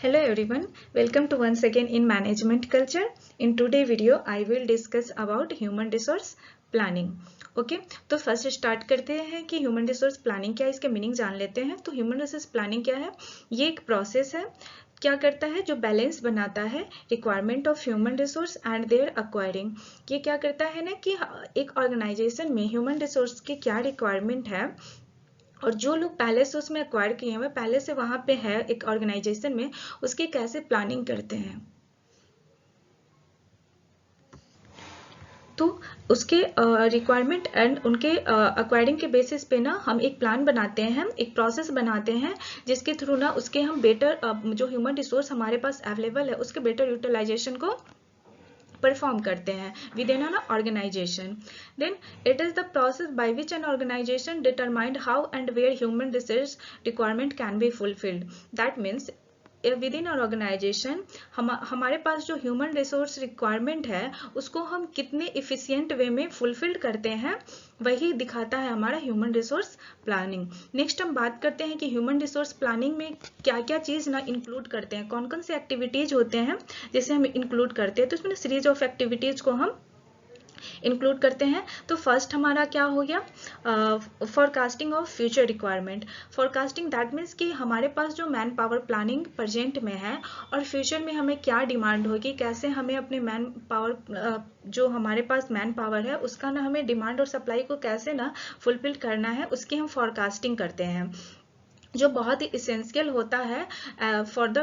Hello everyone, welcome to once again in Management Culture. In today's video, I will discuss about Human Resource Planning. Okay तो first start करते हैं कि human resource planning क्या है, इसके meaning जान लेते हैं। तो ह्यूमन रिसोर्स प्लानिंग क्या है? ये एक प्रोसेस है, क्या करता है, जो बैलेंस बनाता है requirement of human resource and their acquiring. ये क्या करता है ना कि एक ऑर्गेनाइजेशन में ह्यूमन रिसोर्स की क्या रिक्वायरमेंट है और जो लोग पहले से उसमें एक्वायर किए हुए पहले से वहां पे है एक ऑर्गेनाइजेशन में, उसकी कैसे प्लानिंग करते हैं। तो उसके रिक्वायरमेंट एंड उनके एक्वायरिंग के बेसिस पे ना हम एक प्लान बनाते हैं, एक प्रोसेस बनाते हैं, जिसके थ्रू ना उसके हम बेटर जो ह्यूमन रिसोर्स हमारे पास अवेलेबल है उसके बेटर यूटिलाइजेशन को परफॉर्म करते हैं within an organisation. Then it is the process by which an organization determined how and where human resource requirement can be fulfilled. That means within our organisation हमारे पास जो human resource requirement है उसको हम कितने efficient वे में fulfil करते हैं, वही दिखाता है हमारा ह्यूमन रिसोर्स प्लानिंग. नेक्स्ट हम बात करते हैं कि ह्यूमन रिसोर्स प्लानिंग में क्या क्या चीज़ ना इंक्लूड करते हैं, कौन कौन से एक्टिविटीज होते हैं जिसे हम इंक्लूड करते हैं. तो इसमें सीरीज ऑफ एक्टिविटीज को हम इंक्लूड करते हैं. तो फर्स्ट हमारा क्या हो गया, forecasting of future requirement. Forecasting that means कि हमारे पास जो मैन पावर प्लानिंग प्रेजेंट में है और फ्यूचर में हमें क्या डिमांड होगी, कैसे हमें अपने मैन पावर जो हमारे पास मैन पावर है उसका ना हमें डिमांड और सप्लाई को कैसे ना फुलफिल करना है, उसकी हम फॉरकास्टिंग करते हैं, जो बहुत ही इसेंशियल होता है for the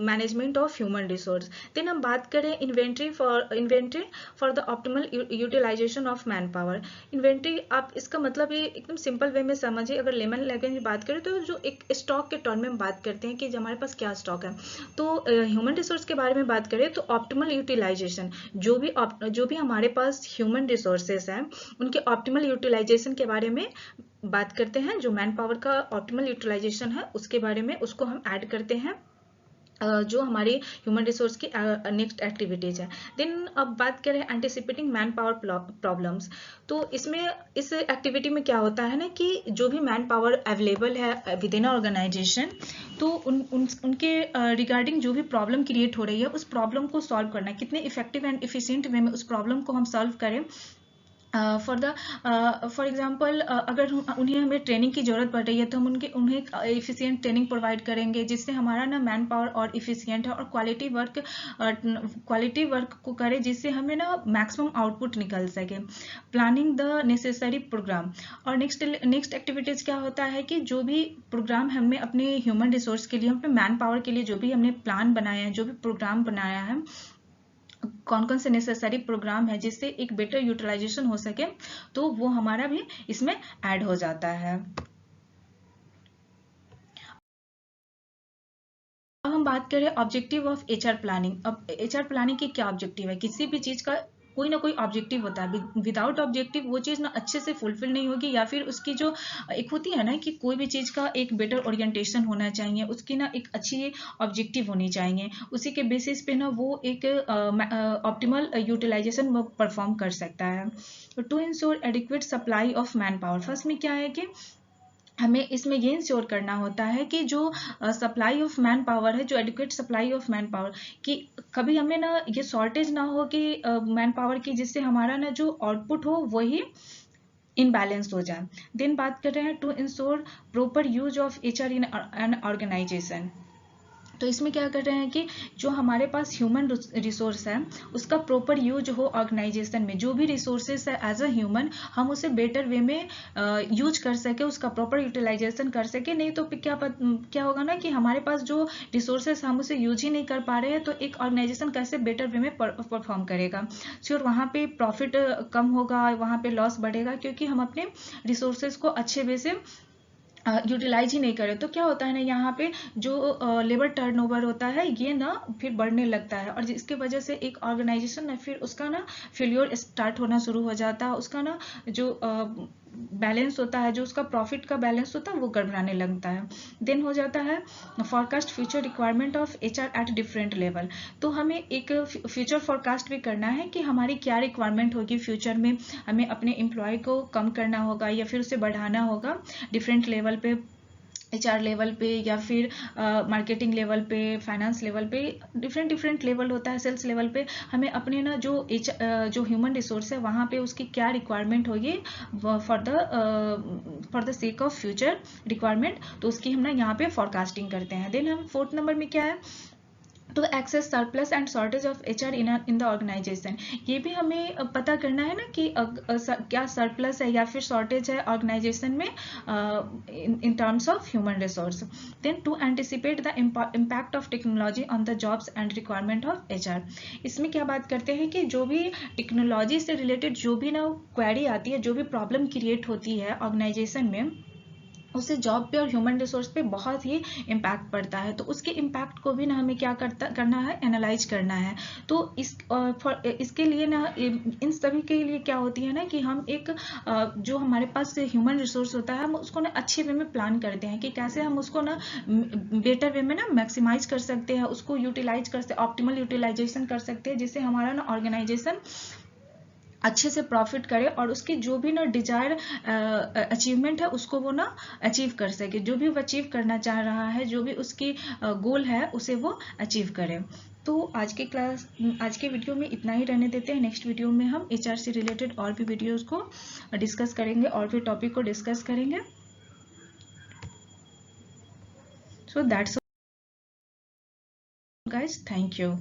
management of human resource. Then हम बात करें inventory for the optimal utilisation of man power. Inventory आप इसका मतलब ये एकदम सिंपल वे में समझिए. अगर लेमन लैंग्वेज में बात करें तो जो एक स्टॉक के टर्म में हम बात करते हैं कि हमारे पास क्या स्टॉक है. तो ह्यूमन रिसोर्स के बारे में बात करें तो ऑप्टिमल यूटिलाइजेशन, जो भी हमारे पास ह्यूमन रिसोर्सेज हैं उनके ऑप्टिमल यूटिलाइजेशन के बारे में बात करते हैं. जो मैन पावर का ऑप्टिमल यूटिलाइजेशन है उसके बारे में उसको हम ऐड करते हैं जो हमारी ह्यूमन रिसोर्स की नेक्स्ट एक्टिविटीज है. देन अब बात करें एंटिसिपेटिंग मैन पावर प्रॉब्लम्स. तो इसमें इस एक्टिविटी में क्या होता है ना कि जो भी मैन पावर अवेलेबल है विद इन ऑर्गेनाइजेशन, तो उनके रिगार्डिंग जो भी प्रॉब्लम क्रिएट हो रही है उस प्रॉब्लम को सॉल्व करना, कितने इफेक्टिव एंड इफिशिएंट वे में उस प्रॉब्लम को हम सॉल्व करें. फॉर एग्जाम्पल अगर उन्हें हमें ट्रेनिंग की ज़रूरत पड़ रही है तो हम उन्हें इफ़िशियंट ट्रेनिंग प्रोवाइड करेंगे जिससे हमारा ना मैन पावर और इफ़िशियंट है और क्वालिटी वर्क को करें जिससे हमें ना मैक्सिमम आउटपुट निकल सके. Planning the necessary programme. और नेक्स्ट एक्टिविटीज़ क्या होता है कि जो भी प्रोग्राम हमने अपने ह्यूमन रिसोर्स के लिए, अपने मैन पावर के लिए जो भी हमने प्लान बनाया है, जो भी प्रोग्राम बनाया है, कौन कौन से नेसेसरी प्रोग्राम है जिससे एक बेटर यूटिलाइजेशन हो सके, तो वो हमारा भी इसमें ऐड हो जाता है. अब हम बात करें ऑब्जेक्टिव ऑफ एचआर प्लानिंग. अब एचआर प्लानिंग की क्या ऑब्जेक्टिव है? किसी भी चीज का कोई ना कोई ऑब्जेक्टिव होता है. विदाउट ऑब्जेक्टिव वो चीज़ ना अच्छे से फुलफिल नहीं होगी, या फिर उसकी जो एक होती है ना कि कोई भी चीज़ का एक बेटर ओरिएंटेशन होना चाहिए, उसकी ना एक अच्छी ऑब्जेक्टिव होनी चाहिए, उसी के बेसिस पे ना वो एक ऑप्टिमल यूटिलाइजेशन वो परफॉर्म कर सकता है. To ensure adequate supply of man power. First में क्या है कि हमें इसमें ये इंश्योर करना होता है कि जो सप्लाई ऑफ मैन पावर है, जो adequate supply of man power, कि कभी हमें ना ये शॉर्टेज ना हो कि मैन पावर की, जिससे हमारा ना जो आउटपुट हो वही इनबैलेंस हो जाए. देन बात कर रहे हैं to ensure proper use of HR in an organisation. तो इसमें क्या कर रहे हैं कि जो हमारे पास ह्यूमन रिसोर्स है उसका प्रॉपर यूज हो ऑर्गेनाइजेशन में. जो भी रिसोर्सेस है एज अ ह्यूमन हम उसे बेटर वे में यूज कर सके, उसका प्रॉपर यूटिलाइजेशन कर सके. नहीं तो क्या होगा ना कि हमारे पास जो रिसोर्सेस हम उसे यूज ही नहीं कर पा रहे हैं, तो एक ऑर्गेनाइजेशन कैसे बेटर वे में परफॉर्म करेगा. श्योर वहाँ पे प्रॉफिट कम होगा, वहाँ पे लॉस बढ़ेगा, क्योंकि हम अपने रिसोर्सेज को अच्छे वे से यूटिलाइज ही नहीं करें. तो क्या होता है ना, यहाँ पे जो लेबर टर्नओवर होता है ये ना फिर बढ़ने लगता है, और जिसकी वजह से एक ऑर्गेनाइजेशन ना फिर उसका ना फेल्योर स्टार्ट होना शुरू हो जाता है. उसका ना जो बैलेंस होता है, जो उसका प्रॉफिट का बैलेंस होता है वो गड़बड़ाने लगता है. देन हो जाता है forecast future requirement of HR at different level. तो हमें एक फ्यूचर फॉरकास्ट भी करना है कि हमारी क्या रिक्वायरमेंट होगी फ्यूचर में. हमें अपने एम्प्लॉय को कम करना होगा या फिर उसे बढ़ाना होगा डिफरेंट लेवल पे. HR लेवल पे या फिर मार्केटिंग लेवल पे, फाइनेंस लेवल पे, डिफरेंट लेवल होता है, सेल्स लेवल पे हमें अपने ना जो ह्यूमन रिसोर्स है वहाँ पे उसकी क्या रिक्वायरमेंट होगी for the sake of future requirement, तो उसकी हम ना यहाँ पे फॉरकास्टिंग करते हैं। देन हम 4th नंबर में क्या है, to access surplus and shortage of HR in the organisation. ये भी हमें पता करना है ना कि क्या सरप्लस है या फिर शॉर्टेज है ऑर्गेनाइजेशन में in terms of human resource. Then to anticipate the impact of technology on the jobs and requirement of HR। इसमें क्या बात करते हैं कि जो भी टेक्नोलॉजी से रिलेटेड जो भी ना क्वेरी आती है, जो भी प्रॉब्लम क्रिएट होती है ऑर्गेनाइजेशन में, उससे जॉब पे और ह्यूमन रिसोर्स पे बहुत ही इम्पैक्ट पड़ता है। तो उसके इम्पैक्ट को भी ना हमें क्या करना है, एनालाइज करना है। तो इसके लिए ना इन सभी के लिए क्या होती है ना कि हम एक जो हमारे पास ह्यूमन रिसोर्स होता है, हम उसको ना अच्छे वे में प्लान करते हैं कि कैसे हम उसको ना बेटर वे में ना मैक्सिमाइज कर सकते हैं, उसको यूटिलाइज कर सकते, ऑप्टिमल यूटिलाइजेशन कर सकते हैं, जिससे हमारा ना ऑर्गेनाइजेशन अच्छे से प्रॉफिट करे और उसकी जो भी ना डिजायर अचीवमेंट है उसको वो ना अचीव कर सके, जो भी वो अचीव करना चाह रहा है, जो भी उसकी गोल है उसे वो अचीव करे। तो आज के वीडियो में इतना ही रहने देते हैं। नेक्स्ट वीडियो में हम HR से रिलेटेड और भी वीडियोस को डिस्कस करेंगे, और भी टॉपिक को डिस्कस करेंगे। So that's guys, thank you.